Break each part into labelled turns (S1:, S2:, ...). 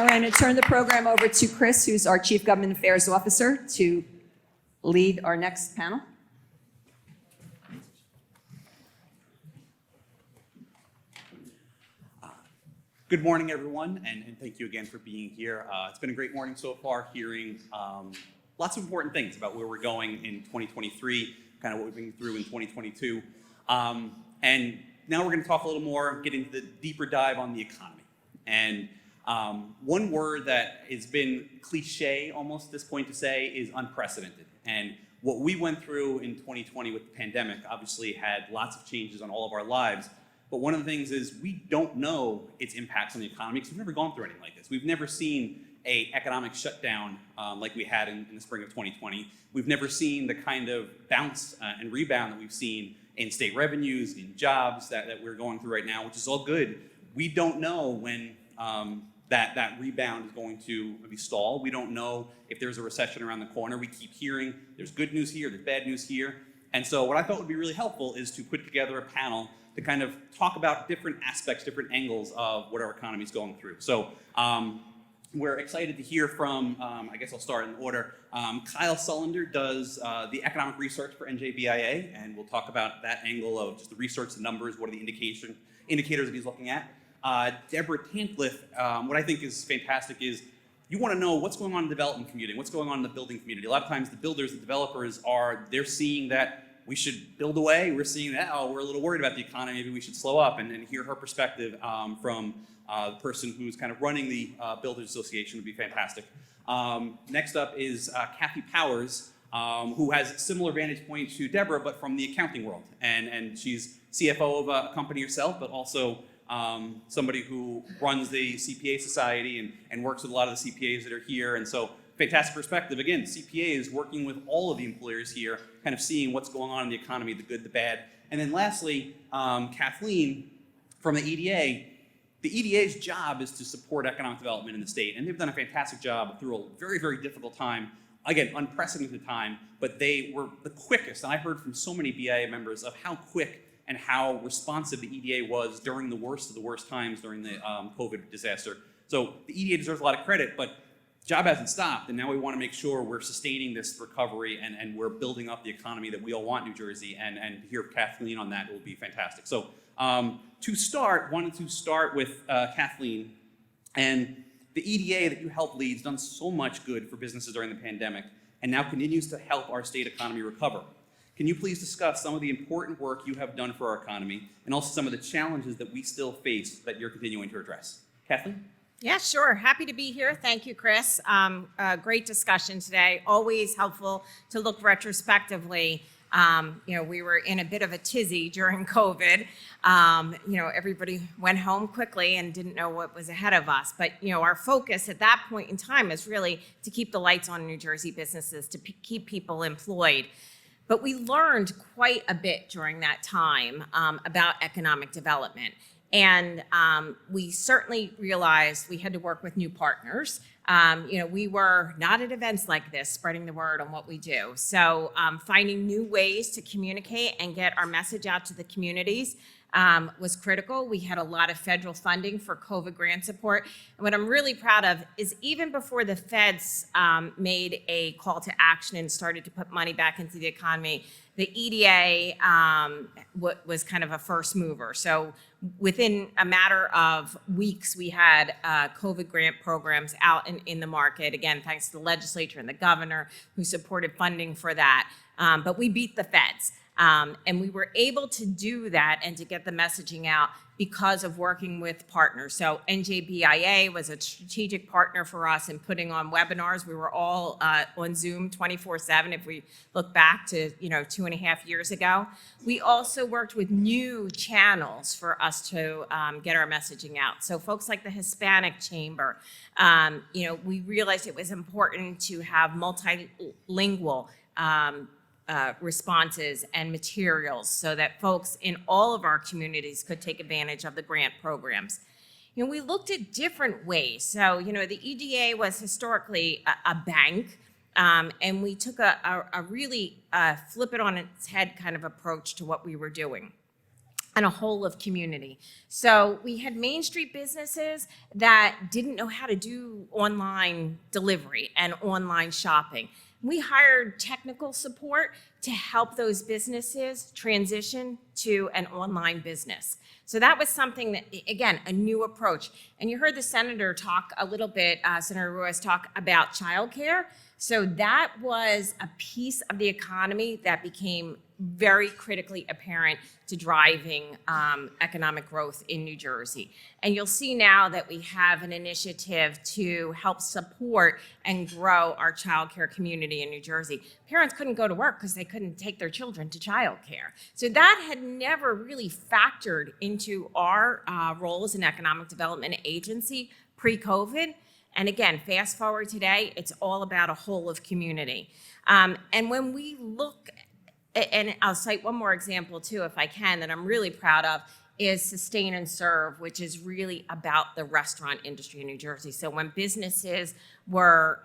S1: All right, I'm going to turn the program over to Chris, who's our Chief Government Affairs Officer, to lead our next panel.
S2: Good morning, everyone, and thank you again for being here. It's been a great morning so far, hearing lots of important things about where we're going in 2023, kind of what we've been through in 2022. And now we're going to talk a little more, get into the deeper dive on the economy. And one word that has been cliche almost at this point to say is unprecedented. And what we went through in 2020 with the pandemic obviously had lots of changes on all of our lives. But one of the things is we don't know its impacts on the economy because we've never gone through anything like this. We've never seen an economic shutdown like we had in the spring of 2020. We've never seen the kind of bounce and rebound that we've seen in state revenues, in jobs that we're going through right now, which is all good. We don't know when that rebound is going to maybe stall. We don't know if there's a recession around the corner. We keep hearing there's good news here, there's bad news here. And so what I thought would be really helpful is to put together a panel to kind of talk about different aspects, different angles of what our economy is going through. So we're excited to hear from, I guess I'll start in order. Kyle Sullender does the economic research for NJBIA, and we'll talk about that angle of just the research, the numbers, what are the indicators that he's looking at. Debra Tantleff, what I think is fantastic is you want to know what's going on in the development community, what's going on in the building community. A lot of times the builders, the developers they're seeing that we should build away. We're seeing that, we're a little worried about the economy, maybe we should slow up, and hear her perspective from the person who's kind of running the Builders Association would be fantastic. Next up is Kathy Powers, who has a similar vantage point to Debra, but from the accounting world. And she's CFO of a company herself, but also somebody who runs the CPA Society and works with a lot of the CPAs that are here. And so fantastic perspective. Again, CPAs working with all of the employers here, kind of seeing what's going on in the economy, the good, the bad. And then lastly, Kathleen from the EDA. The EDA's job is to support economic development in the state, and they've done a fantastic job through a very, very difficult time. Again, unprecedented time, but they were the quickest. And I heard from so many BIA members of how quick and how responsive the EDA was during the worst of the worst times during the COVID disaster. So the EDA deserves a lot of credit, but job hasn't stopped, and now we want to make sure we're sustaining this recovery and we're building up the economy that we all want in New Jersey, and to hear Kathleen on that will be fantastic. So wanted to start with Kathleen, and the EDA that you helped lead has done so much good for businesses during the pandemic and now continues to help our state economy recover. Can you please discuss some of the important work you have done for our economy and also some of the challenges that we still face that you're continuing to address? Kathleen?
S3: Yeah, sure. Happy to be here. Thank you, Chris. Great discussion today. Always helpful to look retrospectively. We were in a bit of a tizzy during COVID. Everybody went home quickly and didn't know what was ahead of us. But, our focus at that point in time is really to keep the lights on in New Jersey businesses, to keep people employed. But we learned quite a bit during that time about economic development. And we certainly realized we had to work with new partners. We were not at events like this, spreading the word on what we do. So finding new ways to communicate and get our message out to the communities was critical. We had a lot of federal funding for COVID grant support. And what I'm really proud of is even before the feds made a call to action and started to put money back into the economy, the EDA was kind of a first mover. So within a matter of weeks, we had COVID grant programs out in the market. Again, thanks to the legislature and the governor who supported funding for that. But we beat the feds. And we were able to do that and to get the messaging out because of working with partners. So NJBIA was a strategic partner for us in putting on webinars. We were all on Zoom 24/7 if we look back to 2.5 years ago. We also worked with new channels for us to get our messaging out. So folks like the Hispanic Chamber, we realized it was important to have multilingual responses and materials so that folks in all of our communities could take advantage of the grant programs. We looked at different ways. So, the EDA was historically a bank, and we took a really flip it on its head kind of approach to what we were doing. and a whole of community. So we had Main Street businesses that didn't know how to do online delivery and online shopping. We hired technical support to help those businesses transition to an online business. So that was something that, again, a new approach. And you heard the senator talk a little bit, Senator Ruiz talk about childcare. So that was a piece of the economy that became very critically apparent to driving economic growth in New Jersey. And you'll see now that we have an initiative to help support and grow our childcare community in New Jersey. Parents couldn't go to work because they couldn't take their children to childcare. So that had never really factored into our role as an economic development agency pre-COVID. And again, fast forward today, it's all about a whole of community. And when we look, and I'll cite one more example too, if I can, that I'm really proud of, is Sustain and Serve, which is really about the restaurant industry in New Jersey. So when businesses were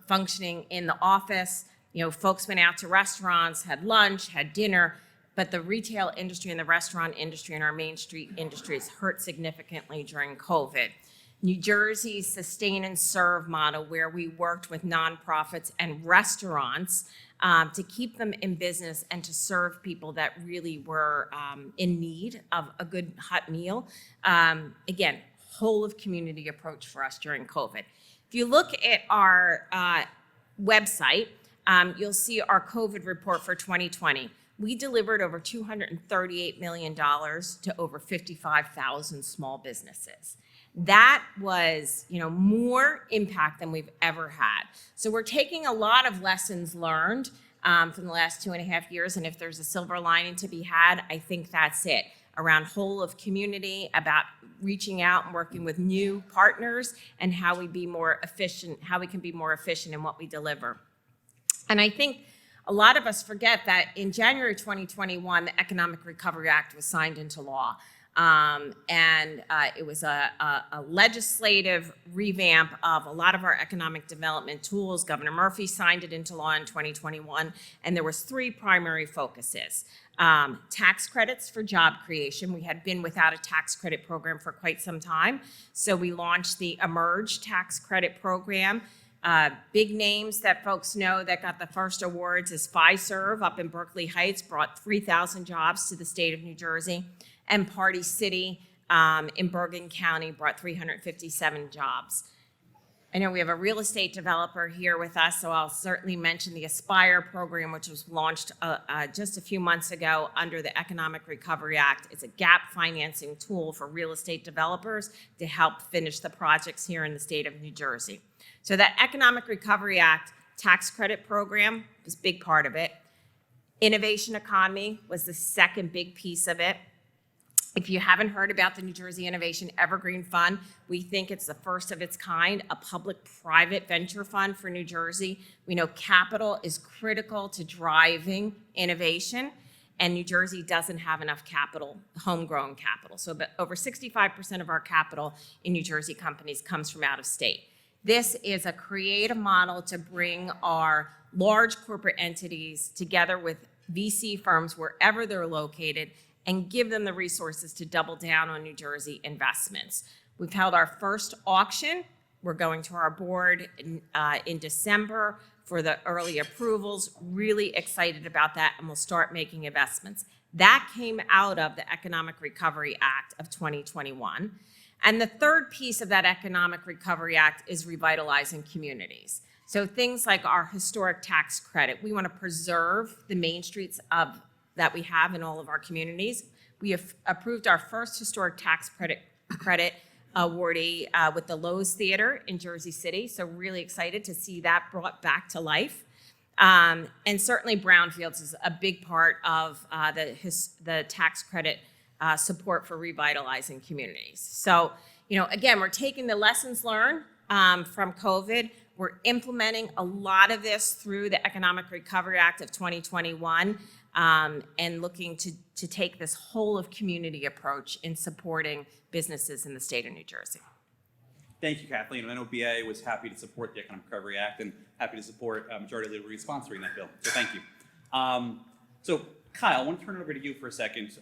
S3: functioning in the office, you know, folks went out to restaurants, had lunch, had dinner, but the retail industry and the restaurant industry and our Main Street industries hurt significantly during COVID. New Jersey's Sustain and Serve model, where we worked with nonprofits and restaurants to keep them in business and to serve people that really were in need of a good hot meal. Again, whole of community approach for us during COVID. If you look at our website, you'll see our COVID report for 2020. We delivered over $238 million to over 55,000 small businesses. That was, you know, more impact than we've ever had. So we're taking a lot of lessons learned from the last 2.5 years, and if there's a silver lining to be had, I think that's it. Around whole of community, about reaching out and working with new partners, and how we be more efficient, how we can be more efficient in what we deliver. And I think a lot of us forget that in January 2021, the Economic Recovery Act was signed into law. It was a legislative revamp of a lot of our economic development tools. Governor Murphy signed it into law in 2021, and there was 3 primary focuses. Tax credits for job creation. We had been without a tax credit program for quite some time, so we launched the Emerge tax credit program. Big names that folks know that got the first awards is Fiserv up in Berkeley Heights, brought 3,000 jobs to the state of New Jersey. And Party City in Bergen County brought 357 jobs. I know we have a real estate developer here with us, so I'll certainly mention the Aspire program, which was launched just a few months ago under the Economic Recovery Act. It's a gap financing tool for real estate developers to help finish the projects here in the state of New Jersey. So that Economic Recovery Act tax credit program was a big part of it. Innovation economy was the second big piece of it. If you haven't heard about the New Jersey Innovation Evergreen Fund, we think it's the first of its kind, a public-private venture fund for New Jersey. We know capital is critical to driving innovation, and New Jersey doesn't have enough capital, homegrown capital. So but over 65% of our capital in New Jersey companies comes from out of state. This is a creative model to bring our large corporate entities together with VC firms wherever they're located and give them the resources to double down on New Jersey investments. We've held our first auction. We're going to our board in December for the early approvals. Really excited about that, and we'll start making investments. That came out of the Economic Recovery Act of 2021. And the third piece of that Economic Recovery Act is revitalizing communities. So things like our historic tax credit. We want to preserve the main streets that we have in all of our communities. We have approved our first historic tax credit awardee with the Lowe's Theater in Jersey City. So really excited to see that brought back to life. And certainly brownfields is a big part of the tax credit support for revitalizing communities. So, you know, again, we're taking the lessons learned from COVID. We're implementing a lot of this through the Economic Recovery Act of 2021. And looking to take this whole of community approach in supporting businesses in the state of New Jersey.
S2: Thank you, Kathleen. And NJBIA was happy to support the Economic Recovery Act and happy to support Majority Leader Reid sponsoring that bill. So thank you. So Kyle, I want to turn it over to you for a second.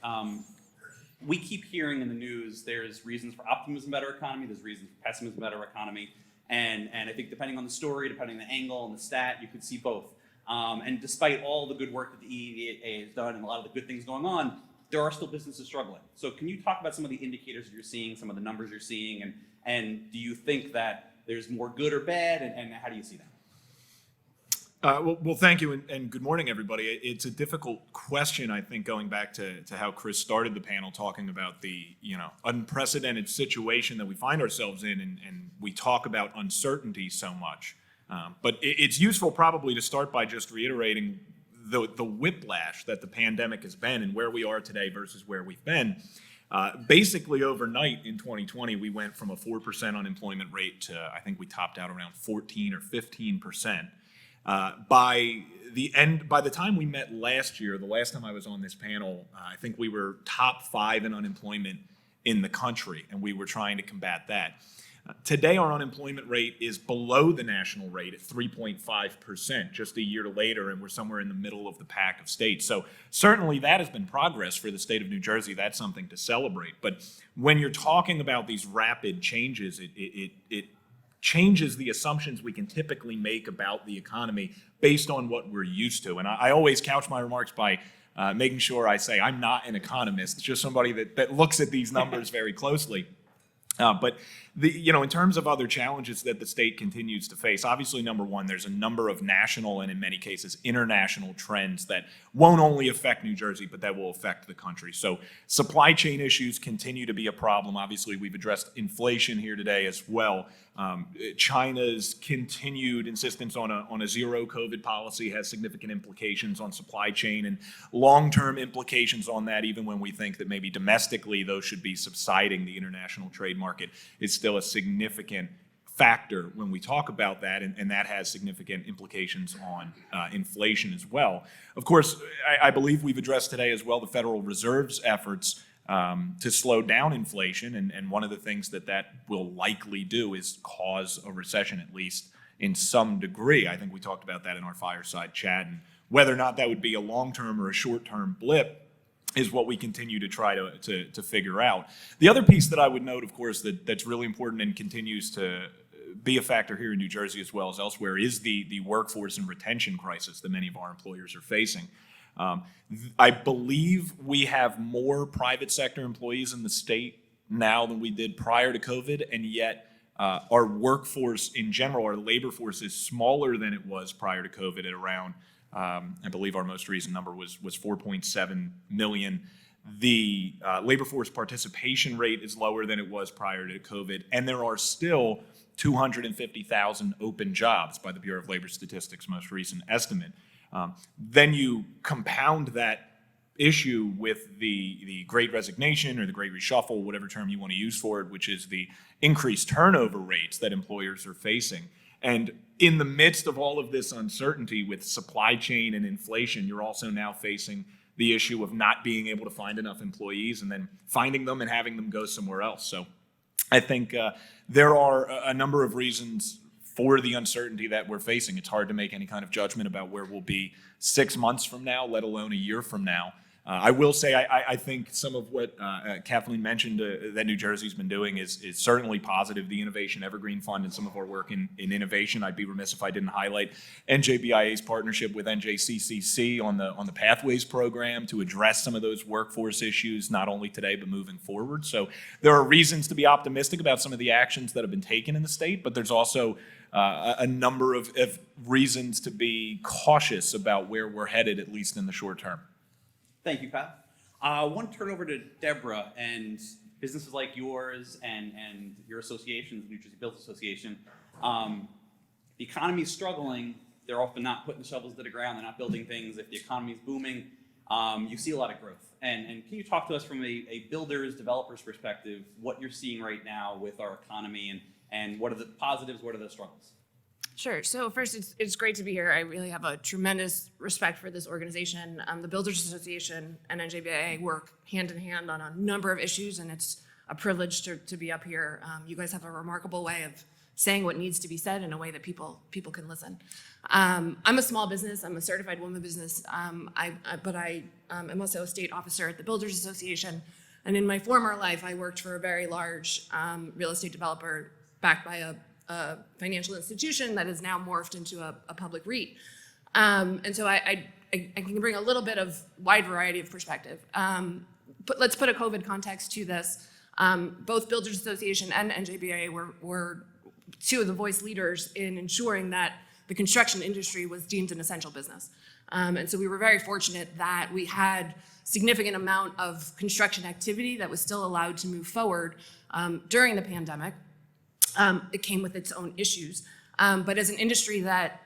S2: we keep hearing in the news there's reasons for optimism about our economy, there's reasons for pessimism about our economy, and I think depending on the story, depending on the angle and the stat, you could see both. And despite all the good work that the EDA has done and a lot of the good things going on, there are still businesses struggling. So can you talk about some of the indicators that you're seeing, some of the numbers you're seeing, and do you think that there's more good or bad, and how do you see that?
S4: Well, thank you, and good morning, everybody. It's a difficult question, I think, going back to how Chris started the panel, talking about the unprecedented situation that we find ourselves in, and we talk about uncertainty so much. But it's useful probably to start by just reiterating the whiplash that the pandemic has been and where we are today versus where we've been. Basically, overnight in 2020, we went from a 4% unemployment rate to, I think we topped out around 14 or 15%. By the time we met last year, the last time I was on this panel, I think we were top 5 in unemployment in the country, and we were trying to combat that. Today, our unemployment rate is below the national rate at 3.5%, just a year later, and we're somewhere in the middle of the pack of states. So certainly that has been progress for the state of New Jersey. That's something to celebrate. But when you're talking about these rapid changes, it changes the assumptions we can typically make about the economy based on what we're used to. And I always couch my remarks by making sure I say I'm not an economist, just somebody that looks at these numbers very closely. But in terms of other challenges that the state continues to face, obviously, number one, there's a number of national and in many cases international trends that won't only affect New Jersey, but that will affect the country. So supply chain issues continue to be a problem. Obviously, we've addressed inflation here today as well. China's continued insistence on a zero COVID policy has significant implications on supply chain and long-term implications on that, even when we think that maybe domestically those should be subsiding. The international trade market is still a significant factor when we talk about that, and that has significant implications on inflation as well. Of course, I believe we've addressed today as well the Federal Reserve's efforts to slow down inflation, and one of the things that will likely do is cause a recession, at least in some degree. I think we talked about that in our fireside chat, and whether or not that would be a long-term or a short-term blip is what we continue to try to figure out. The other piece that I would note, of course, that's really important and continues to be a factor here in New Jersey as well as elsewhere is the workforce and retention crisis that many of our employers are facing. I believe we have more private sector employees in the state now than we did prior to COVID, and yet our workforce in general, our labor force, is smaller than it was prior to COVID at around, I believe our most recent number was 4.7 million. The labor force participation rate is lower than it was prior to COVID, and there are still 250,000 open jobs by the Bureau of Labor Statistics' most recent estimate. Then you compound that issue with the Great Resignation or the Great Reshuffle, whatever term you want to use for it, which is the increased turnover rates that employers are facing. And in the midst of all of this uncertainty with supply chain and inflation, you're also now facing the issue of not being able to find enough employees and then finding them and having them go somewhere else. So I think there are a number of reasons for the uncertainty that we're facing. It's hard to make any kind of judgment about where we'll be 6 months from now, let alone a year from now. I will say I think some of what Kathleen mentioned that New Jersey's been doing is certainly positive. The Innovation Evergreen Fund and some of our work in innovation. I'd be remiss if I didn't highlight NJBIA's partnership with NJCCC on the Pathways program to address some of those workforce issues, not only today but moving forward. So there are reasons to be optimistic about some of the actions that have been taken in the state, but there's also a number of reasons to be cautious about where we're headed, at least in the short term.
S2: Thank you, Pat. I want to turn over to Debra and businesses like yours and your association, the New Jersey Built Association. The economy is struggling. They're often not putting shovels to the ground. They're not building things. If the economy is booming, you see a lot of growth. And can you talk to us from a builder's, developer's perspective, what you're seeing right now with our economy and what are the positives, what are the struggles?
S5: Sure. So first, it's great to be here. I really have a tremendous respect for this organization. The Builders Association and NJBIA work hand in hand on a number of issues, and it's a privilege to be up here. You guys have a remarkable way of saying what needs to be said in a way that people can listen. I'm a small business. I'm a certified woman business, but I am also a state officer at the Builders Association. And in my former life, I worked for a very large real estate developer backed by a financial institution that is now morphed into a public REIT. And so I can bring a little bit of wide variety of perspective. But let's put a COVID context to this. Both Builders Association and NJBIA were two of the voice leaders in ensuring that the construction industry was deemed an essential business. And so we were very fortunate that we had significant amount of construction activity that was still allowed to move forward during the pandemic. It came with its own issues. But as an industry that,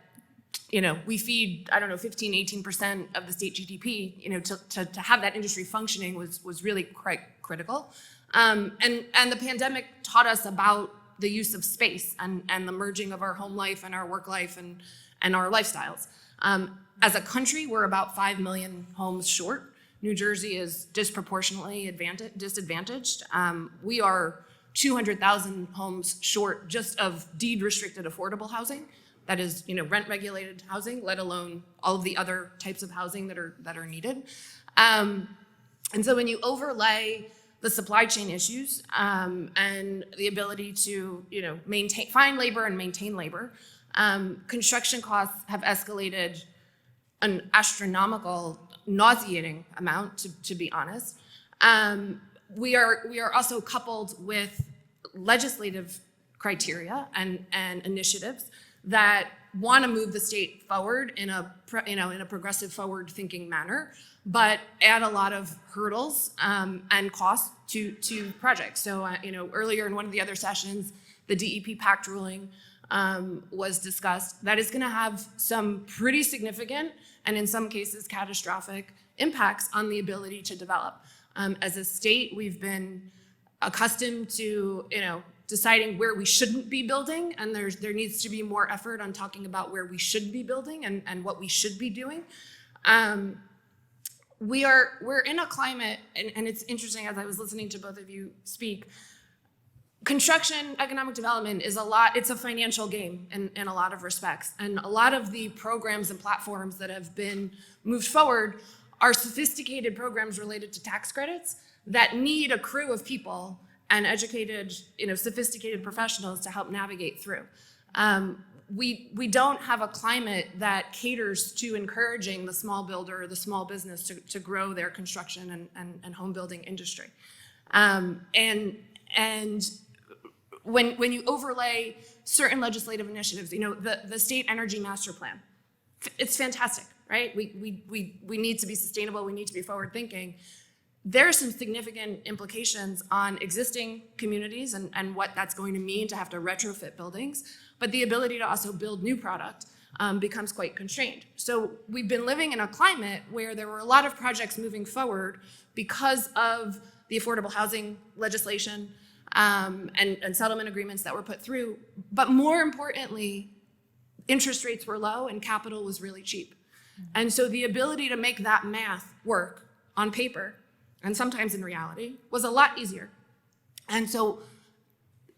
S5: we feed, 15, 18% of the state GDP, to have that industry functioning was really quite critical. And the pandemic taught us about the use of space and the merging of our home life and our work life and our lifestyles. As a country, we're about 5 million homes short. New Jersey is disproportionately disadvantaged. We are 200,000 homes short just of deed-restricted affordable housing. That is, rent-regulated housing, let alone all of the other types of housing that are needed. And so when you overlay the supply chain issues and the ability to, find labor and maintain labor, construction costs have escalated an astronomical, nauseating amount, to be honest. We are also coupled with legislative criteria and initiatives that want to move the state forward in a progressive, forward-thinking manner, but add a lot of hurdles and costs to projects. So, earlier in one of the other sessions, the DEP Pact ruling was discussed. That is going to have some pretty significant and in some cases catastrophic impacts on the ability to develop. As a state, we've been accustomed to, deciding where we shouldn't be building, and there needs to be more effort on talking about where we should be building and what we should be doing. We're in a climate, and it's interesting as I was listening to both of you speak, construction, economic development it's a financial game in a lot of respects. And a lot of the programs and platforms that have been moved forward are sophisticated programs related to tax credits that need a crew of people and educated, sophisticated professionals to help navigate through. We don't have a climate that caters to encouraging the small builder or the small business to grow their construction and home building industry. And when you overlay certain legislative initiatives, the state energy master plan, it's fantastic, right? We need to be sustainable, we need to be forward thinking. There are some significant implications on existing communities and what that's going to mean to have to retrofit buildings, but the ability to also build new product becomes quite constrained. So we've been living in a climate where there were a lot of projects moving forward because of the affordable housing legislation and settlement agreements that were put through, but more importantly, interest rates were low and capital was really cheap. And so the ability to make that math work on paper and sometimes in reality was a lot easier. And so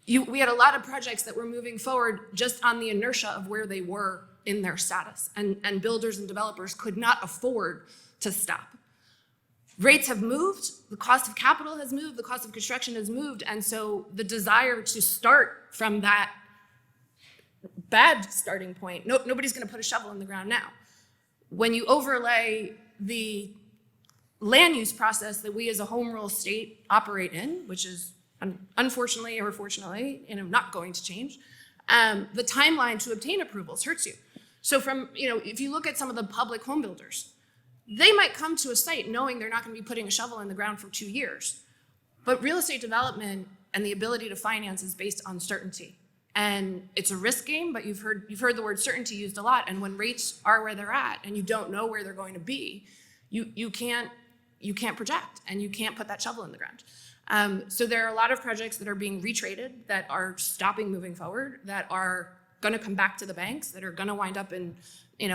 S5: we had a lot of projects that were moving forward just on the inertia of where they were in their status, and builders and developers could not afford to stop. Rates have moved, the cost of capital has moved, the cost of construction has moved, and so the desire to start from that bad starting point, nobody's gonna put a shovel in the ground now. When you overlay the land use process that we as a home rule state operate in, which is unfortunately or fortunately, not going to change, the timeline to obtain approvals hurts you. So if you look at some of the public home builders, they might come to a site knowing they're not going to be putting a shovel in the ground for 2 years. But real estate development and the ability to finance is based on certainty. And it's a risk game, but you've heard the word certainty used a lot. And when rates are where they're at and you don't know where they're going to be, you can't project and you can't put that shovel in the ground. So there are a lot of projects that are being retraded, that are stopping moving forward, that are going to come back to the banks, that are going to wind up in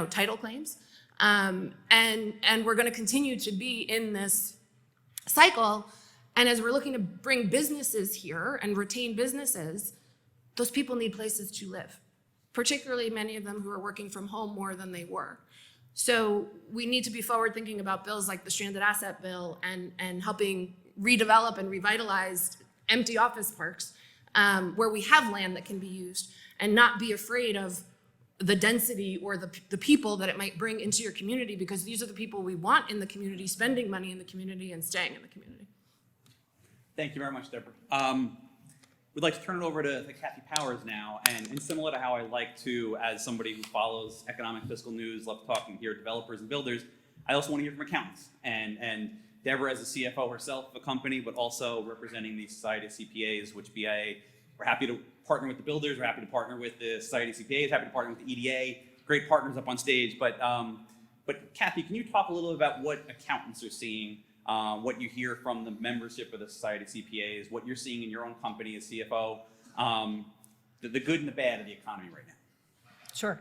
S5: title claims. And we're going to continue to be in this cycle. And as we're looking to bring businesses here and retain businesses, those people need places to live, particularly many of them who are working from home more than they were. So we need to be forward thinking about bills like the stranded asset bill and helping redevelop and revitalize empty office parks where we have land that can be used, and not be afraid of the density or the people that it might bring into your community, because these are the people we want in the community, spending money in the community and staying in the community.
S2: Thank you very much, Debra. We'd like to turn it over to Kathy Powers now, and similar to how I like to, as somebody who follows economic fiscal news, love talking here to developers and builders, I also want to hear from accountants. And Debra, as the CFO herself of a company, but also representing the Society of CPAs, which BIA, we're happy to partner with the builders, we're happy to partner with the Society of CPAs, happy to partner with the EDA, great partners up on stage. But Kathy, can you talk a little about what accountants are seeing, what you hear from the membership of the Society of CPAs, what you're seeing in your own company as CFO, the good and the bad of the economy right now?
S6: Sure.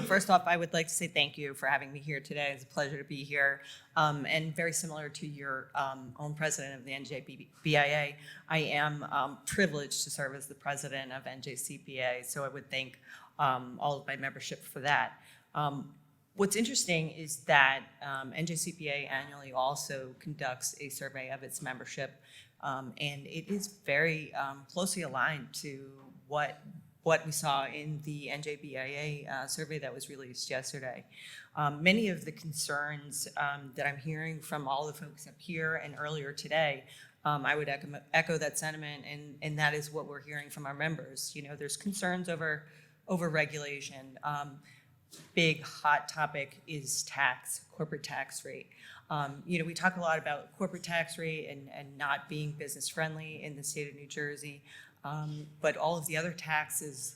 S6: First off, I would like to say thank you for having me here today. It's a pleasure to be here. And very similar to your own president of the NJBIA, I am privileged to serve as the president of NJCPA, so I would thank all of my membership for that. What's interesting is that NJCPA annually also conducts a survey of its membership, and it is very closely aligned to what we saw in the NJBIA survey that was released yesterday. Many of the concerns that I'm hearing from all the folks up here and earlier today, I would echo that sentiment, and that is what we're hearing from our members. You know, there's concerns over regulation. Big hot topic is corporate tax rate. You know, we talk a lot about corporate tax rate and not being business friendly in the state of New Jersey. But all of the other taxes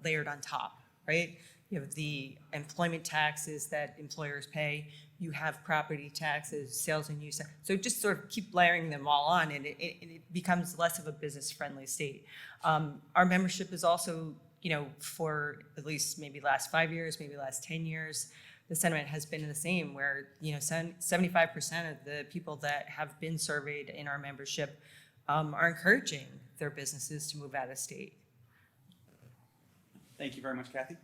S6: layered on top, right? You have the employment taxes that employers pay. You have property taxes, sales and use. So just sort of keep layering them all on, and it becomes less of a business-friendly state. Our membership is also, you know, for at least maybe last 5 years, maybe last 10 years, the sentiment has been the same, where, you know, 75% of the people that have been surveyed in our membership are encouraging their businesses to move out of state.
S2: Thank you very much, Kathy.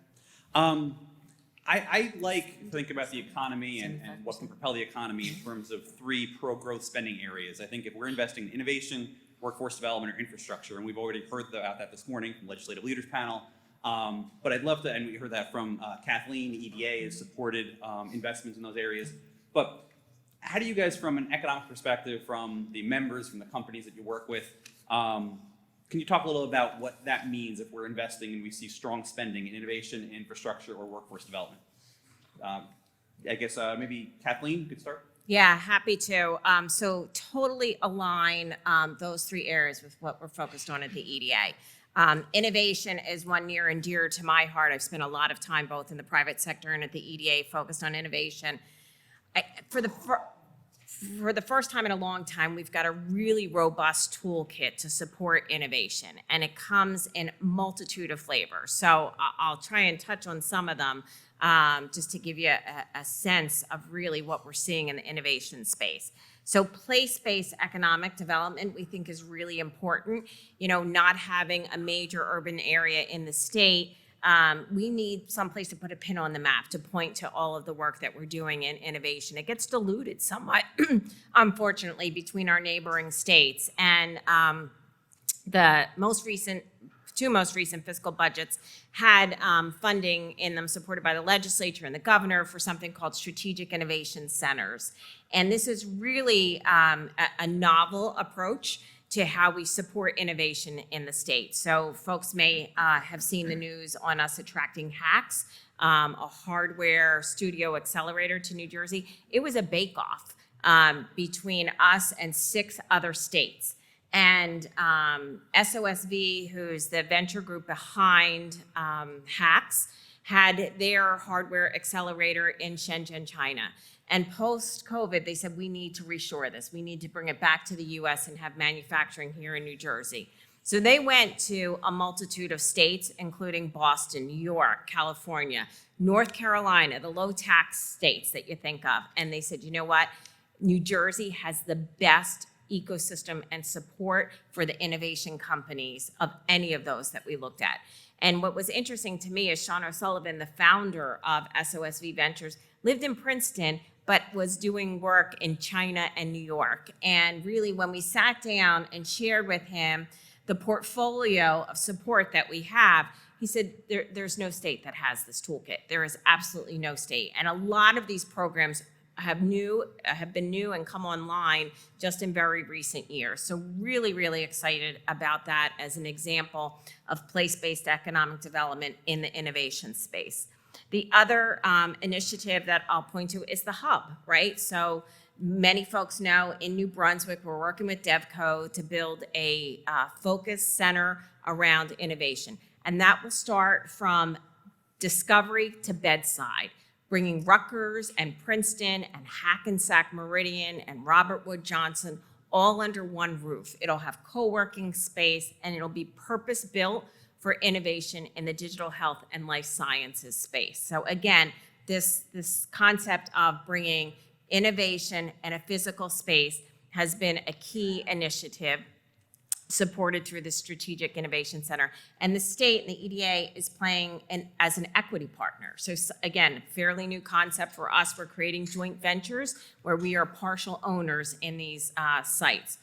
S2: I like to think about the economy and what can propel the economy in terms of 3 pro-growth spending areas. I think if we're investing in innovation, workforce development, or infrastructure, and we've already heard about that this morning from the Legislative Leaders Panel, but I'd love to, and we heard that from Kathleen, the EDA has supported investments in those areas. But how do you guys, from an economic perspective, from the members, from the companies that you work with, can you talk a little about what that means if we're investing and we see strong spending in innovation, infrastructure, or workforce development? I guess maybe Kathleen, you could start.
S3: Yeah, happy to. So totally align those 3 areas with what we're focused on at the EDA. Innovation is one near and dear to my heart. I've spent a lot of time both in the private sector and at the EDA focused on innovation. For the first time in a long time, we've got a really robust toolkit to support innovation, and it comes in a multitude of flavors. So I'll try and touch on some of them just to give you a sense of really what we're seeing in the innovation space. So place-based economic development we think is really important. You know, not having a major urban area in the state, we need someplace to put a pin on the map to point to all of the work that we're doing in innovation. It gets diluted somewhat, unfortunately, between our neighboring states. And the two most recent fiscal budgets had funding in them supported by the legislature and the governor for something called strategic innovation centers. And this is really a novel approach to how we support innovation in the state. So folks may have seen the news on us attracting HACS, a hardware studio accelerator to New Jersey. It was a bake-off between us and 6 other states. And SOSV, who's the venture group behind HACS, had their hardware accelerator in Shenzhen, China. And post-COVID, they said, we need to reshore this. We need to bring it back to the US and have manufacturing here in New Jersey. So they went to a multitude of states, including Boston, New York, California, North Carolina, the low tax states that you think of. And they said, you know what? New Jersey has the best ecosystem and support for the innovation companies of any of those that we looked at. And what was interesting to me is Sean O'Sullivan, the founder of SOSV Ventures, lived in Princeton, but was doing work in China and New York. And really, when we sat down and shared with him the portfolio of support that we have, he said, there's no state that has this toolkit. There is absolutely no state. And a lot of these programs have been new and come online just in very recent years. So really, really excited about that as an example of place-based economic development in the innovation space. The other initiative that I'll point to is the hub, right? So many folks know in New Brunswick, we're working with DevCo to build a focus center around innovation. And that will start from discovery to bedside, bringing Rutgers and Princeton and Hackensack Meridian and Robert Wood Johnson all under one roof. It'll have co-working space, and it'll be purpose-built for innovation in the digital health and life sciences space. So again, this concept of bringing innovation and a physical space has been a key initiative supported through the Strategic Innovation Center. And the state and the EDA is playing as an equity partner. So again, fairly new concept for us. We're creating joint ventures where we are partial owners in these sites.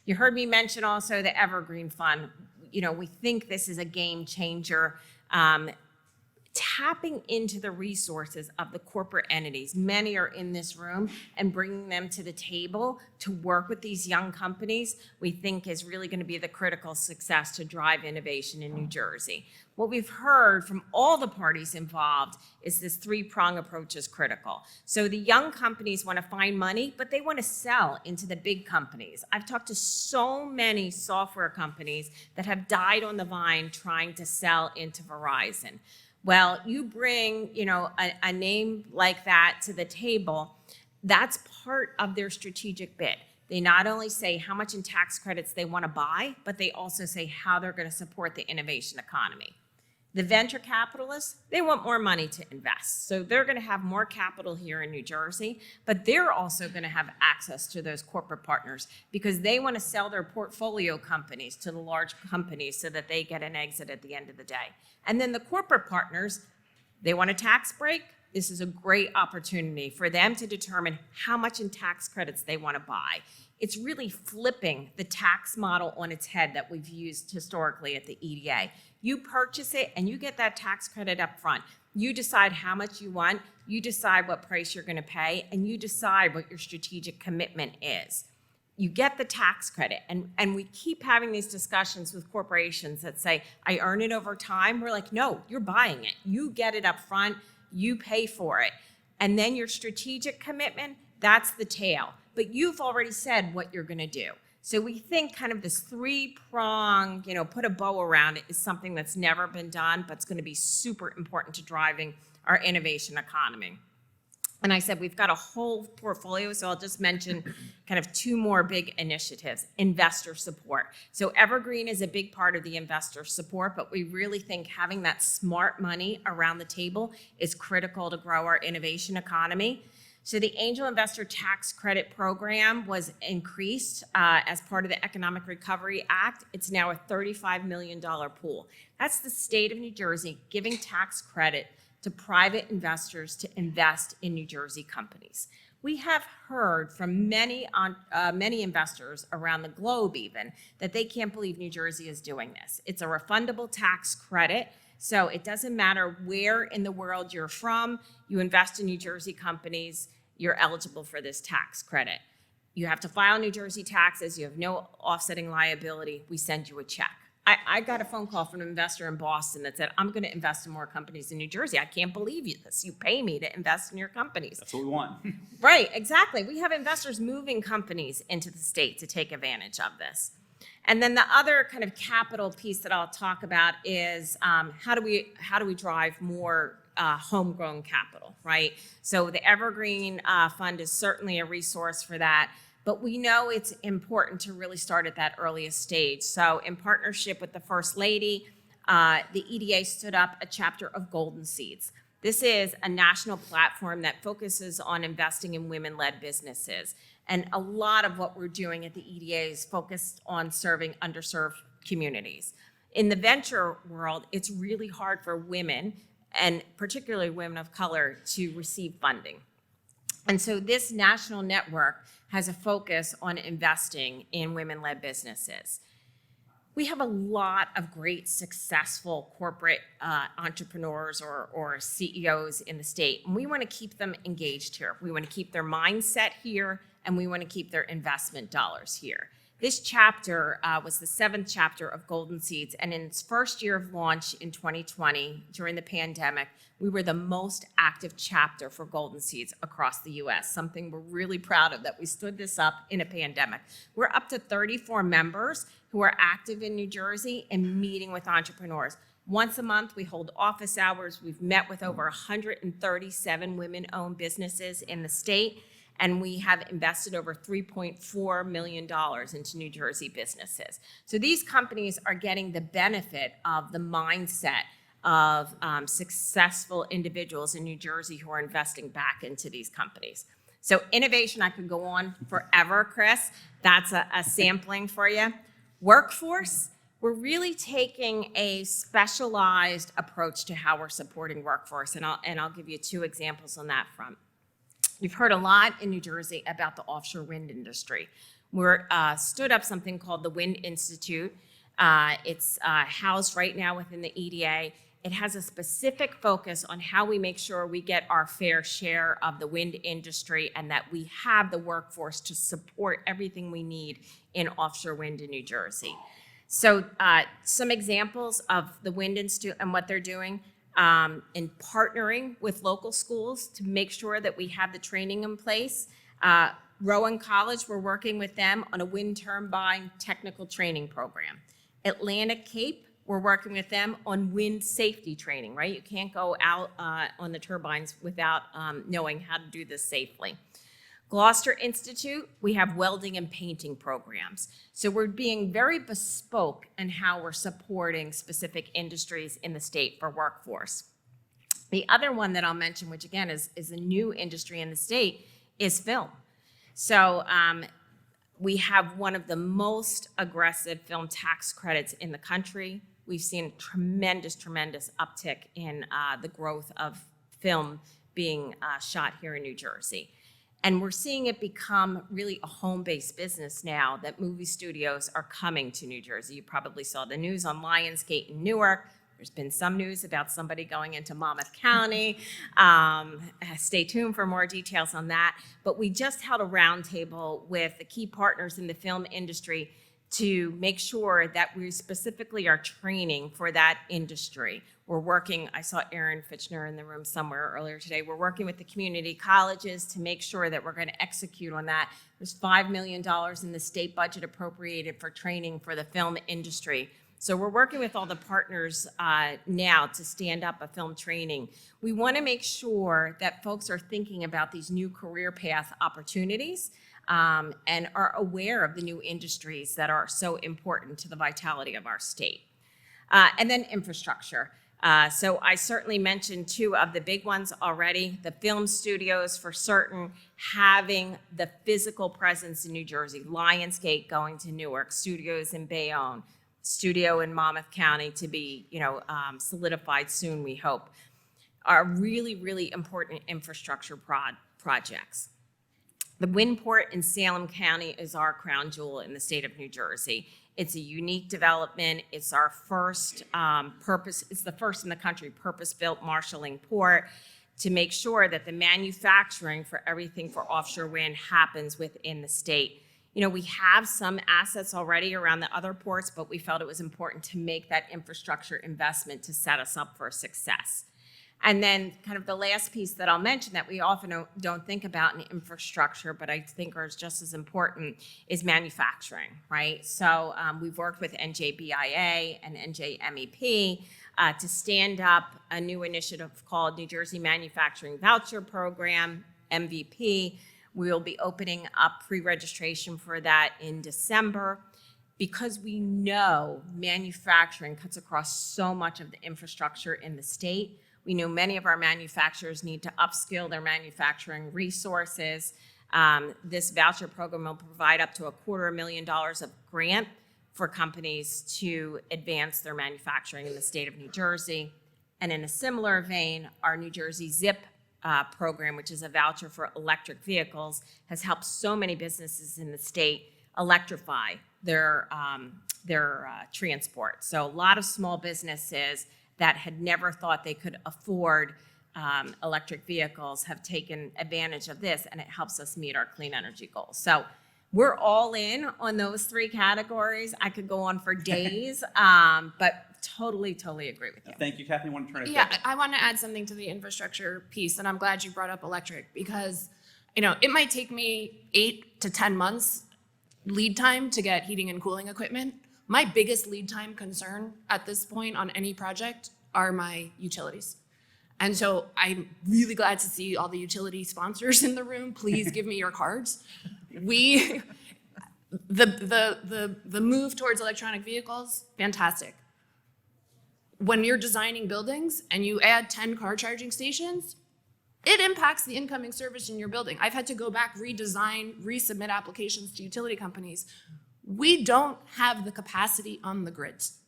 S3: You heard me mention also the Evergreen Fund. You know, we think this is a game changer. Tapping into the resources of the corporate entities, many are in this room, and bringing them to the table to work with these young companies, we think is really going to be the critical success to drive innovation in New Jersey. What we've heard from all the parties involved is this three-prong approach is critical. So the young companies want to find money, but they want to sell into the big companies. I've talked to so many software companies that have died on the vine trying to sell into Verizon. Well, you bring, you know, a name like that to the table, that's part of their strategic bid. They not only say how much in tax credits they want to buy, but they also say how they're going to support the innovation economy. The venture capitalists, they want more money to invest. So they're going to have more capital here in New Jersey, but they're also going to have access to those corporate partners because they want to sell their portfolio companies to the large companies so that they get an exit at the end of the day. And then the corporate partners, they want a tax break. This is a great opportunity for them to determine how much in tax credits they want to buy. It's really flipping the tax model on its head that we've used historically at the EDA. You purchase it and you get that tax credit up front. You decide how much you want, you decide what price you're going to pay, and you decide what your strategic commitment is. You get the tax credit, and we keep having these discussions with corporations that say, I earn it over time. We're like, no, you're buying it. You get it up front, you pay for it. And then your strategic commitment, that's the tail. But you've already said what you're going to do. So we think kind of this three-prong, you know, put a bow around it is something that's never been done, but it's going to be super important to driving our innovation economy. And I said we've got a whole portfolio, so I'll just mention kind of two more big initiatives. Investor support. So Evergreen is a big part of the investor support, but we really think having that smart money around the table is critical to grow our innovation economy. So the Angel Investor Tax Credit Program was increased as part of the Economic Recovery Act. It's now a $35 million pool. That's the state of New Jersey giving tax credit to private investors to invest in New Jersey companies. We have heard from many investors around the globe even that they can't believe New Jersey is doing this. It's a refundable tax credit. So it doesn't matter where in the world you're from, you invest in New Jersey companies, you're eligible for this tax credit. You have to file New Jersey taxes, you have no offsetting liability, we send you a check. I got a phone call from an investor in Boston that said, I'm going to invest in more companies in New Jersey. I can't believe this. You pay me to invest in your companies.
S2: That's what we want.
S3: Right, exactly. We have investors moving companies into the state to take advantage of this. And then the other kind of capital piece that I'll talk about is how do we drive more homegrown capital, right? So the Evergreen Fund is certainly a resource for that. But we know it's important to really start at that earliest stage. So in partnership with the First Lady, the EDA stood up a chapter of Golden Seeds. This is a national platform that focuses on investing in women-led businesses. And a lot of what we're doing at the EDA is focused on serving underserved communities. In the venture world, it's really hard for women, and particularly women of color, to receive funding. And so this national network has a focus on investing in women-led businesses. We have a lot of great, successful corporate entrepreneurs or CEOs in the state, and we want to keep them engaged here. We want to keep their mindset here, and we want to keep their investment dollars here. This chapter was the 7th chapter of Golden Seeds, and in its first year of launch in 2020, during the pandemic, we were the most active chapter for Golden Seeds across the U.S., something we're really proud of, that we stood this up in a pandemic. We're up to 34 members who are active in New Jersey and meeting with entrepreneurs. Once a month, we hold office hours. We've met with over 137 women-owned businesses in the state, and we have invested over $3.4 million into New Jersey businesses. So these companies are getting the benefit of the mindset of successful individuals in New Jersey who are investing back into these companies. So innovation, I could go on forever, Chris. That's a sampling for you. Workforce, we're really taking a specialized approach to how we're supporting workforce, and I'll give you 2 examples on that front. You've heard a lot in New Jersey about the offshore wind industry. We're stood up something called the Wind Institute. It's housed right now within the EDA. It has a specific focus on how we make sure we get our fair share of the wind industry and that we have the workforce to support everything we need in offshore wind in New Jersey. So some examples of the Wind Institute and what they're doing in partnering with local schools to make sure that we have the training in place. Rowan College, we're working with them on a wind turbine technical training program. Atlantic Cape, we're working with them on wind safety training, right? You can't go out on the turbines without knowing how to do this safely. Gloucester Institute, we have welding and painting programs. So we're being very bespoke in how we're supporting specific industries in the state for workforce. The other one that I'll mention, which again is a new industry in the state, is film. So we have one of the most aggressive film tax credits in the country. We've seen tremendous uptick in the growth of film being shot here in New Jersey. And we're seeing it become really a home-based business now that movie studios are coming to New Jersey. You probably saw the news on Lionsgate in Newark. There's been some news about somebody going into Monmouth County. Stay tuned for more details on that. But we just held a roundtable with the key partners in the film industry to make sure that we specifically are training for that industry. We're working, I saw Aaron Fitchner in the room somewhere earlier today. We're working with the community colleges to make sure that we're going to execute on that. There's $5 million in the state budget appropriated for training for the film industry. So we're working with all the partners now to stand up a film training. We want to make sure that folks are thinking about these new career path opportunities and are aware of the new industries that are so important to the vitality of our state. And then infrastructure. So I certainly mentioned 2 of the big ones already. The film studios, for certain, having the physical presence in New Jersey. Lionsgate going to Newark, studios in Bayonne, studio in Monmouth County to be, solidified soon, we hope, are really important infrastructure projects. The Windport in Salem County is our crown jewel in the state of New Jersey. It's a unique development. It's our first it's the first in the country purpose-built marshalling port to make sure that the manufacturing for everything for offshore wind happens within the state. We have some assets already around the other ports, but we felt it was important to make that infrastructure investment to set us up for success. And then kind of the last piece that I'll mention that we often don't think about in infrastructure, but I think are just as important, is manufacturing, right? So we've worked with NJBIA and NJMEP to stand up a new initiative called New Jersey Manufacturing Voucher Program, MVP. We will be opening up pre-registration for that in December. Because we know manufacturing cuts across so much of the infrastructure in the state. We know many of our manufacturers need to upskill their manufacturing resources. This voucher program will provide up to $250,000 of grant for companies to advance their manufacturing in the state of New Jersey. And in a similar vein, our New Jersey ZIP program, which is a voucher for electric vehicles, has helped so many businesses in the state electrify their transport. So a lot of small businesses that had never thought they could afford electric vehicles have taken advantage of this, and it helps us meet our clean energy goals. So we're all in on those three categories. I could go on for days, but totally agree with you.
S2: Thank you, Kathleen. I want to turn it
S5: Yeah,
S2: to Debra.
S5: I want to add something to the infrastructure piece, and I'm glad you brought up electric because, it might take me 8 to 10 months lead time to get heating and cooling equipment. My biggest lead time concern at this point on any project are my utilities. And so I'm really glad to see all the utility sponsors in the room. Please give me your cards. The move towards electronic vehicles, fantastic. When you're designing buildings and you add 10 car charging stations, it impacts the incoming service in your building. I've had to go back, redesign, resubmit applications to utility companies. We don't have the capacity on the grids.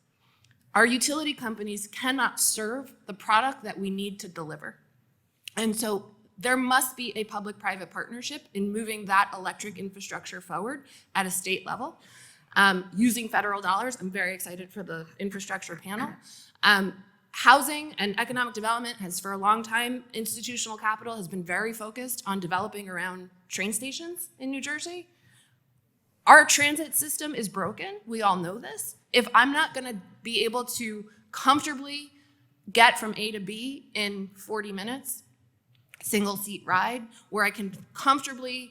S5: Our utility companies cannot serve the product that we need to deliver. And so there must be a public-private partnership in moving that electric infrastructure forward at a state level. Using federal dollars, I'm very excited for the infrastructure panel. Housing and economic development has, for a long time, institutional capital has been very focused on developing around train stations in New Jersey. Our transit system is broken. We all know this. If I'm not going to be able to comfortably get from A to B in 40 minutes, single seat ride, where I can comfortably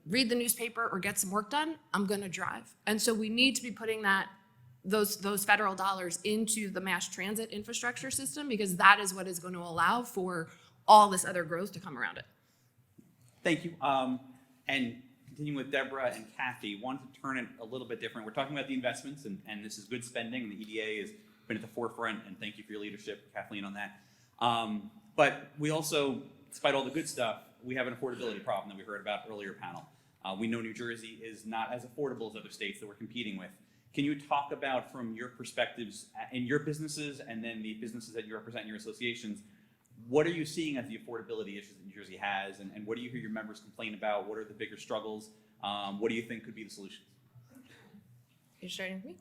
S5: read the newspaper or get some work done, I'm going to drive. And so we need to be putting those federal dollars into the mass transit infrastructure system because that is what is going to allow for all this other growth to come around it.
S2: Thank you. And continuing with Debra and Kathy, wanted to turn it a little bit different. We're talking about the investments, and this is good spending, and the EDA has been at the forefront, and thank you for your leadership, Kathleen, on that. But we also, despite all the good stuff, we have an affordability problem that we heard about earlier panel. We know New Jersey is not as affordable as other states that we're competing with. Can you talk about, from your perspectives in your businesses and then the businesses that you represent in your associations, what are you seeing as the affordability issues that New Jersey has, and what do you hear your members complain about? What are the bigger struggles? What do you think could be the solutions?
S5: You're starting with me?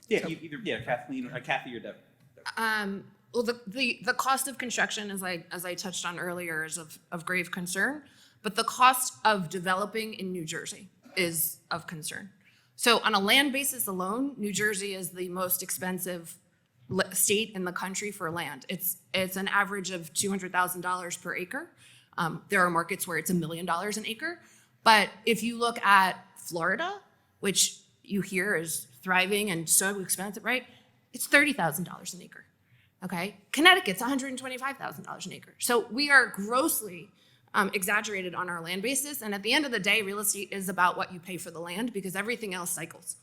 S2: Yeah, Kathleen, Kathy or Debra.
S5: Well, the cost of construction, as I touched on earlier, is of grave concern, but the cost of developing in New Jersey is of concern. So on a land basis alone, New Jersey is the most expensive state in the country for land. It's an average of $200,000 per acre. There are markets where it's $1 million an acre. But if you look at Florida, which you hear is thriving and so expensive, right? It's $30,000 an acre. Okay, Connecticut's $125,000 an acre. So we are grossly exaggerated on our land basis. And at the end of the day, real estate is about what you pay for the land because everything else cycles.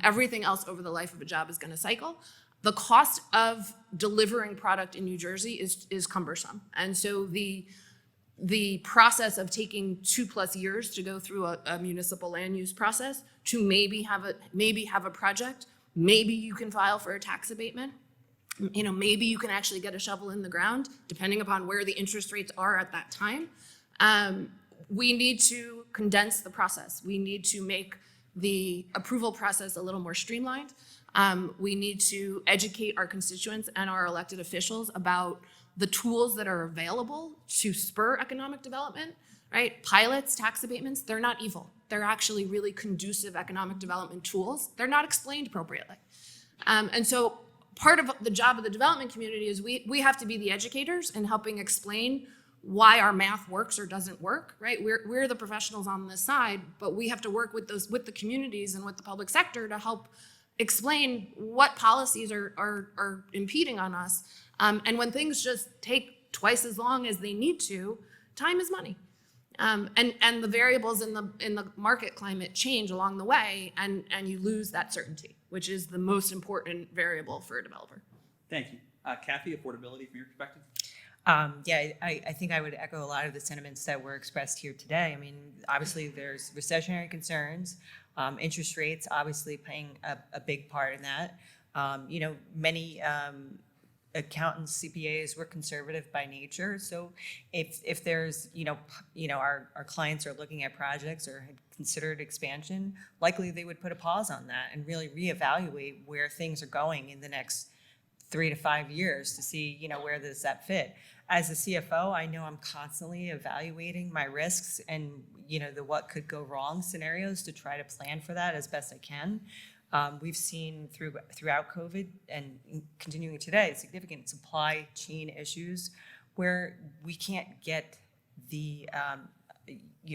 S5: Everything else over the life of a job is going to cycle. The cost of delivering product in New Jersey is cumbersome. And so the process of taking 2+ years to go through a municipal land use process to maybe have a project, maybe you can file for a tax abatement. Maybe you can actually get a shovel in the ground, depending upon where the interest rates are at that time. We need to condense the process. We need to make the approval process a little more streamlined. We need to educate our constituents and our elected officials about the tools that are available to spur economic development, right? Pilots, tax abatements, they're not evil. They're actually really conducive economic development tools. They're not explained appropriately. And so part of the job of the development community is we have to be the educators in helping explain why our math works or doesn't work, right? We're the professionals on this side, but we have to work with the communities and with the public sector to help explain what policies are impeding on us. And when things just take twice as long as they need to, time is money. And the variables in the market climate change along the way, and you lose that certainty, which is the most important variable for a developer.
S2: Thank you. Kathy, affordability from your perspective?
S6: I think I would echo a lot of the sentiments that were expressed here today. I mean, obviously there's recessionary concerns, interest rates obviously playing a big part in that. Many accountants, CPAs, we're conservative by nature. So if there's, our clients are looking at projects or had considered expansion, likely they would put a pause on that and really reevaluate where things are going in the next 3 to 5 years to see, where does that fit. As a CFO, I know I'm constantly evaluating my risks and, the what could go wrong scenarios to try to plan for that as best I can. We've seen throughout COVID and continuing today, significant supply chain issues where we can't get the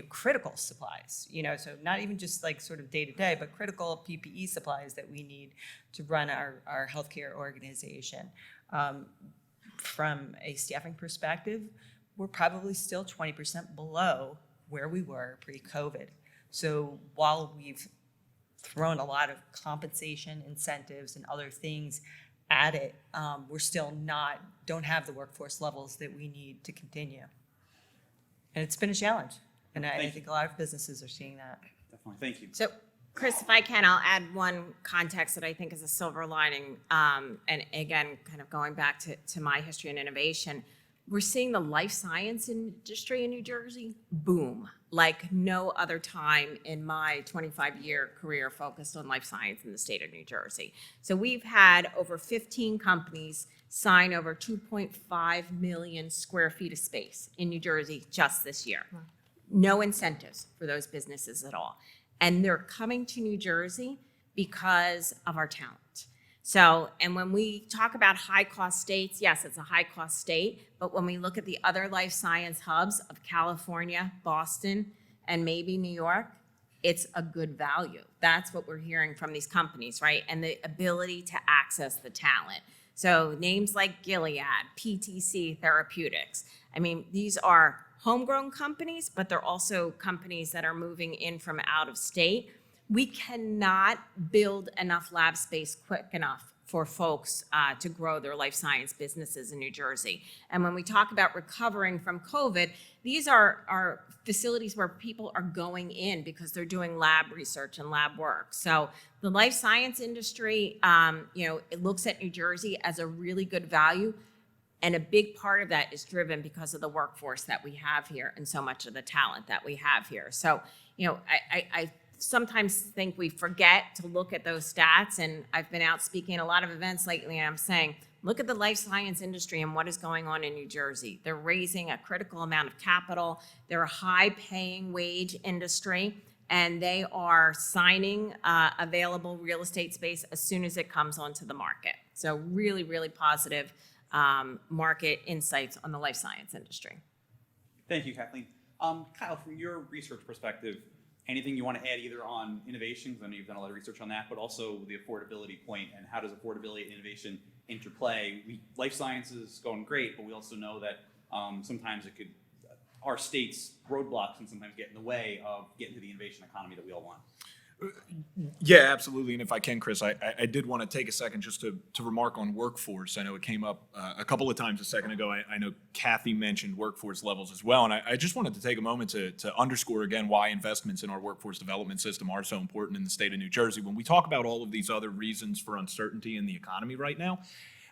S6: critical supplies, so not even just like sort of day to day, but critical PPE supplies that we need to run our healthcare organization. From a staffing perspective, we're probably still 20% below where we were pre-COVID. So while we've thrown a lot of compensation, incentives, and other things at it, we're still don't have the workforce levels that we need to continue. And it's been a challenge. And I think a lot of businesses are seeing that.
S2: Definitely, thank you.
S3: So, Chris, if I can, I'll add one context that I think is a silver lining. And again, kind of going back to my history and innovation, we're seeing the life science industry in New Jersey boom like no other time in my 25-year career focused on life science in the state of New Jersey. So we've had over 15 companies sign over 2.5 million square feet of space in New Jersey just this year. No incentives for those businesses at all. And they're coming to New Jersey because of our talent. So, and when we talk about high-cost states, yes, it's a high-cost state, but when we look at the other life science hubs of California, Boston, and maybe New York, it's a good value. That's what we're hearing from these companies, right? And the ability to access the talent. So names like Gilead, PTC Therapeutics. I mean, these are homegrown companies, but they're also companies that are moving in from out of state. We cannot build enough lab space quick enough for folks to grow their life science businesses in New Jersey. And when we talk about recovering from COVID, these are facilities where people are going in because they're doing lab research and lab work. So the life science industry, it looks at New Jersey as a really good value. And a big part of that is driven because of the workforce that we have here and so much of the talent that we have here. So, I sometimes think we forget to look at those stats, and I've been out speaking at a lot of events lately, and I'm saying, look at the life science industry and what is going on in New Jersey. They're raising a critical amount of capital. They're a high-paying wage industry, and they are signing available real estate space as soon as it comes onto the market. So really, really positive market insights on the life science industry.
S2: Thank you, Kathleen. Kyle, from your research perspective, anything you want to add either on innovation, because I know you've done a lot of research on that, but also the affordability point, and how does affordability and innovation interplay? Life science is going great, but we also know that sometimes our state's roadblocks can sometimes get in the way of getting to the innovation economy that we all want.
S4: Yeah, absolutely. And if I can, Chris, I did want to take a second just to remark on workforce. I know it came up a couple of times a second ago. I know Kathy mentioned workforce levels as well. And I just wanted to take a moment to underscore again why investments in our workforce development system are so important in the state of New Jersey. When we talk about all of these other reasons for uncertainty in the economy right now,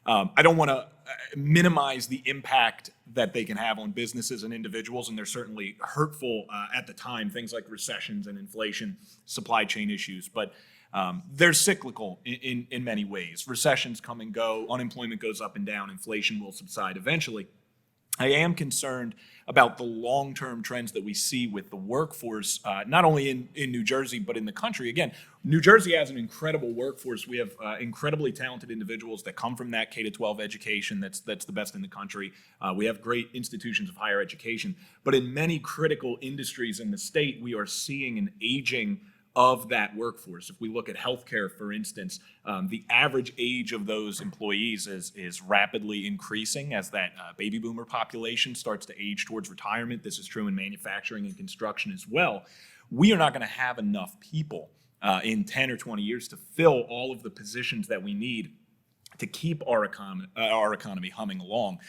S4: I don't want to minimize the impact that they can have on businesses and individuals, and they're certainly hurtful at the time, things like recessions and inflation, supply chain issues, but they're cyclical in many ways. Recessions come and go, unemployment goes up and down, inflation will subside eventually. I am concerned about the long-term trends that we see with the workforce, not only in New Jersey, but in the country. Again, New Jersey has an incredible workforce. We have incredibly talented individuals that come from that K-12 education that's the best in the country. We have great institutions of higher education. But in many critical industries in the state, we are seeing an aging of that workforce. If we look at healthcare, for instance, the average age of those employees is rapidly increasing as that baby boomer population starts to age towards retirement. This is true in manufacturing and construction as well. We are not going to have enough people in 10 or 20 years to fill all of the positions that we need to keep our economy humming along.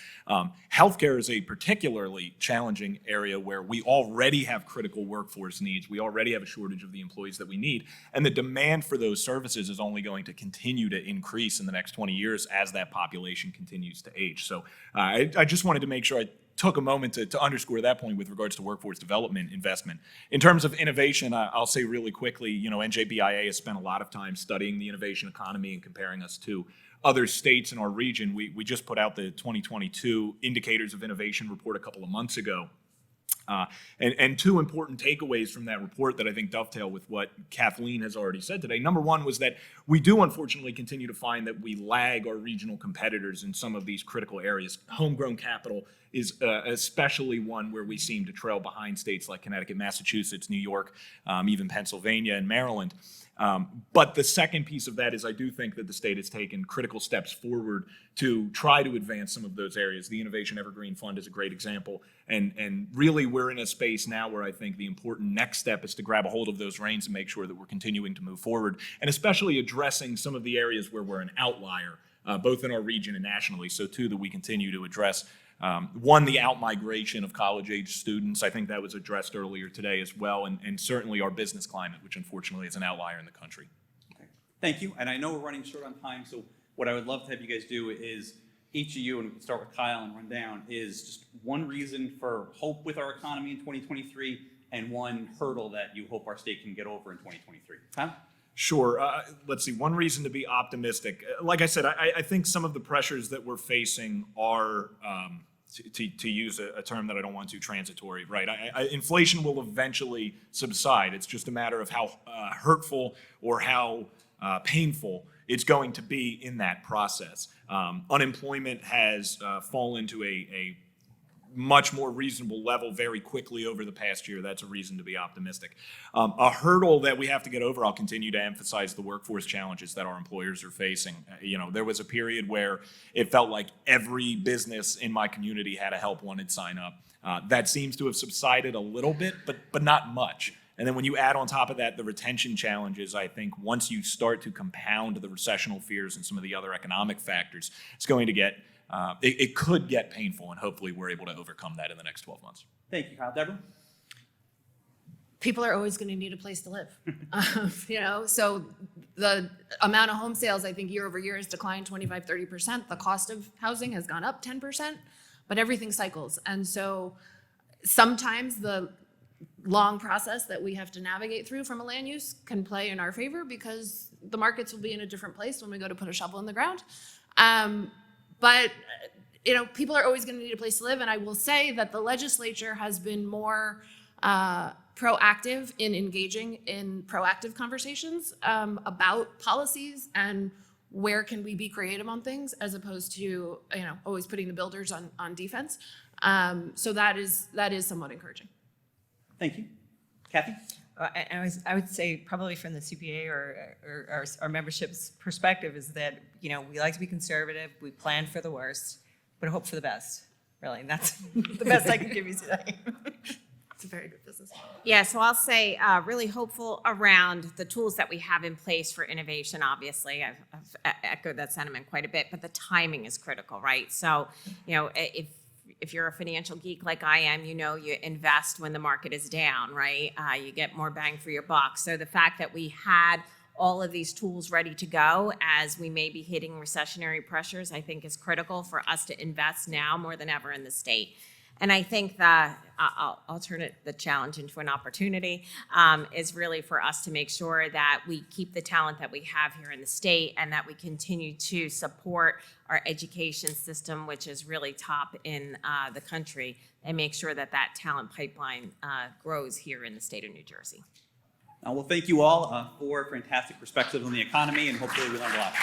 S4: Healthcare is a particularly challenging area where we already have critical workforce needs. We already have a shortage of the employees that we need. And the demand for those services is only going to continue to increase in the next 20 years as that population continues to age. So I just wanted to make sure I took a moment to underscore that point with regards to workforce development investment. In terms of innovation, I'll say really quickly, NJBIA has spent a lot of time studying the innovation economy and comparing us to other states in our region. We just put out the 2022 Indicators of Innovation report a couple of months ago. And two important takeaways from that report that I think dovetail with what Kathleen has already said today. Number one was that we do unfortunately continue to find that we lag our regional competitors in some of these critical areas. Homegrown capital is especially one where we seem to trail behind states like Connecticut, Massachusetts, New York, even Pennsylvania and Maryland. But the second piece of that is I do think that the state has taken critical steps forward to try to advance some of those areas. The Innovation Evergreen Fund is a great example. And really we're in a space now where I think the important next step is to grab a hold of those reins and make sure that we're continuing to move forward, and especially addressing some of the areas where we're an outlier, both in our region and nationally. So too, that we continue to address one, the out-migration of college-age students. I think that was addressed earlier today as well, and certainly our business climate, which unfortunately is an outlier in the country.
S2: Okay. Thank you, and I know we're running short on time, so what I would love to have you guys do is, each of you, and we can start with Kyle and run down, is just one reason for hope with our economy in 2023 and one hurdle that you hope our state can get over in 2023. Kyle?
S4: Sure. Let's see. One reason to be optimistic. Like I said, I think some of the pressures that we're facing are, to use a term that I don't want to, transitory, right? Inflation will eventually subside. It's just a matter of how hurtful or how painful it's going to be in that process. Unemployment has fallen to a much more reasonable level very quickly over the past year. That's a reason to be optimistic. A hurdle that we have to get over, I'll continue to emphasize the workforce challenges that our employers are facing. There was a period where it felt like every business in my community had a help wanted sign up. That seems to have subsided a little bit, but not much. And then when you add on top of that the retention challenges, I think once you start to compound the recessional fears and some of the other economic factors, it's going to get it could get painful, and hopefully we're able to overcome that in the next 12 months.
S2: Thank you, Kyle. Debra?
S5: People are always going to need a place to live. So the amount of home sales, I think year over year has declined 25, 30%. The cost of housing has gone up 10%, but everything cycles. And so sometimes the long process that we have to navigate through from a land use can play in our favor because the markets will be in a different place when we go to put a shovel in the ground. But people are always going to need a place to live. And I will say that the legislature has been more proactive in engaging in proactive conversations about policies and where can we be creative on things as opposed to always putting the builders on defense. So that is somewhat encouraging.
S2: Thank you. Kathy?
S6: I would say probably from the CPA or our membership's perspective is that, we like to be conservative, we plan for the worst, but hope for the best, really. And that's the best I can give you today.
S5: It's a very good business model.
S3: Yeah, so I'll say really hopeful around the tools that we have in place for innovation, obviously. I've echoed that sentiment quite a bit, but the timing is critical, right? So, if you're a financial geek like I am, you invest when the market is down, right? You get more bang for your buck. So the fact that we had all of these tools ready to go as we may be hitting recessionary pressures, I think is critical for us to invest now more than ever in the state. And I think that I'll turn the challenge into an opportunity, is really for us to make sure that we keep the talent that we have here in the state and that we continue to support our education system, which is really top in the country, and make sure that that talent pipeline grows here in the state of New Jersey.
S2: Well, thank you all for fantastic perspectives on the economy, and hopefully we learned a lot.